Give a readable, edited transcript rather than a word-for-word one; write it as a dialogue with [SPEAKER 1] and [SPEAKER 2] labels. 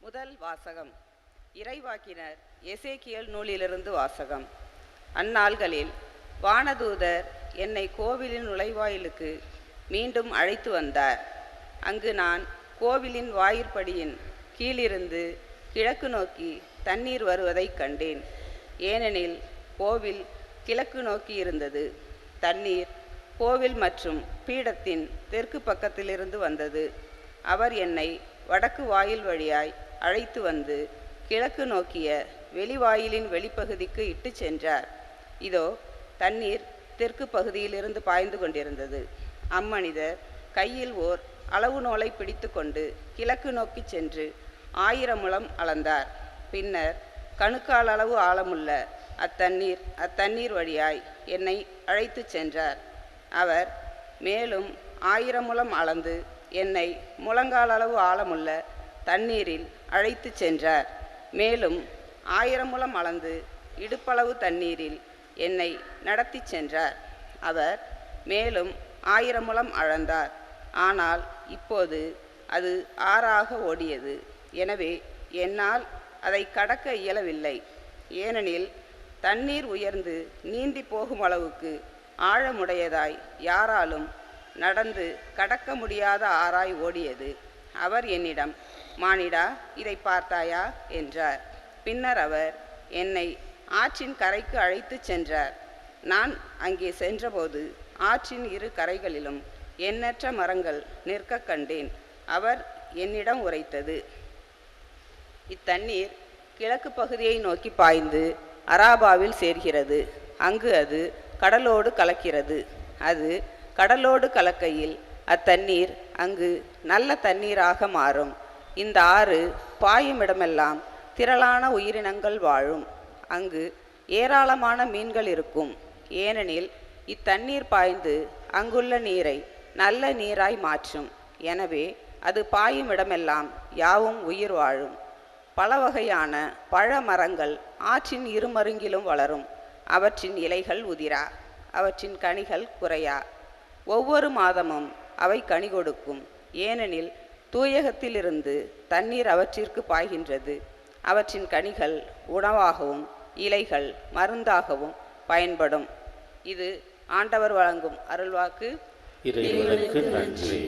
[SPEAKER 1] முதல் வாசகம். இறைவாக்கினர் எசேக்கியேல் நூலிலிருந்து வாசகம். அந்நாள்களில் வானதூதர் என்னை கோவிலின் நுழைவாயிலுக்கு மீண்டும் அழைத்து வந்தார். அங்கு நான் கோவிலின் வாயிற்படியின் கீழிருந்து கிழக்கு நோக்கி தண்ணீர் வருவதைக் கண்டேன். ஏனெனில் கோவில் கிழக்கு நோக்கி இருந்தது. தண்ணீர் கோவில் மற்றும் பீடத்தின் தெற்கு பக்கத்திலிருந்து வந்தது. அவர் என்னை வடக்கு வாயில் வழியாய் அழைத்து வந்து கிழக்கு நோக்கிய வெளிவாயிலின் வெளிப்பகுதிக்கு இட்டு சென்றார். இதோ தண்ணீர் தெற்கு பகுதியிலிருந்து பாய்ந்து கொண்டிருந்தது. அம்மனிதர் கையில் ஓர் அளவு நூலை பிடித்து கொண்டு கிழக்கு நோக்கி சென்று 1000 முழம் அளந்தார். பின்னர் கணுக்கால் அளவு ஆழமுள்ள அத்தண்ணீர் வழியாய் என்னை அழைத்து சென்றார். அவர் மேலும் 1000 முழம் அளந்து என்னை முழங்கால் அளவு ஆழமுள்ள தண்ணீரில் அழைத்து சென்றார். மேலும் 1000 முழம் அளந்து இடுப்பளவு தண்ணீரில் என்னை நடத்தி சென்றார். அவர் மேலும் 1000 முழம் அளந்தார். ஆனால் இப்போது அது ஆறாக ஓடியது. எனவே என்னால் அதை கடக்க இயலவில்லை. ஏனெனில் தண்ணீர் உயர்ந்து நீந்தி போகும் அளவுக்கு ஆழமுடையதாய் யாராலும் நடந்து கடக்க முடியாத ஆறாய் ஓடியது. அவர் என்னிடம், மானிடா, இதை பார்த்தாயா என்றார். பின்னர் அவர் என்னை ஆற்றின் கரைக்கு அழைத்து சென்றார். நான் அங்கே சென்றபோது ஆற்றின் இரு கரைகளிலும் எண்ணற்ற மரங்கள் நிற்க கண்டேன். அவர் என்னிடம் உரைத்தது, இத்தண்ணீர் கிழக்கு பகுதியை நோக்கி பாய்ந்து அராபாவில் சேர்கிறது. அங்கு அது கடலோடு கலக்கிறது. அது கடலோடு கலக்கையில் அத்தண்ணீர் அங்கு நல்ல தண்ணீராக மாறும். இந்த ஆறு பாயும் இடமெல்லாம் திரளான உயிரினங்கள் வாழும். அங்கு ஏராளமான மீன்கள் இருக்கும். ஏனெனில் இத்தண்ணீர் பாய்ந்து அங்குள்ள நீரை நல்ல நீராய் மாற்றும். எனவே அது பாயும் இடமெல்லாம் யாவும் உயிர் வாழும். பல வகையான பழ மரங்கள் ஆற்றின் இருமருங்கிலும் வளரும். அவற்றின் இலைகள் உதிரா, அவற்றின் கனிகள் குறையா. ஒவ்வொரு மாதமும் அவை கனி கொடுக்கும். ஏனெனில் தூயகத்திலிருந்து தண்ணீர் அவற்றிற்கு பாய்கின்றது. அவற்றின் கனிகள் உணவாகவும் இலைகள் மருந்தாகவும் பயன்படும். இது ஆண்டவர் வழங்கும் அருள்வாக்கு.
[SPEAKER 2] இறைவனுக்கு நன்றி.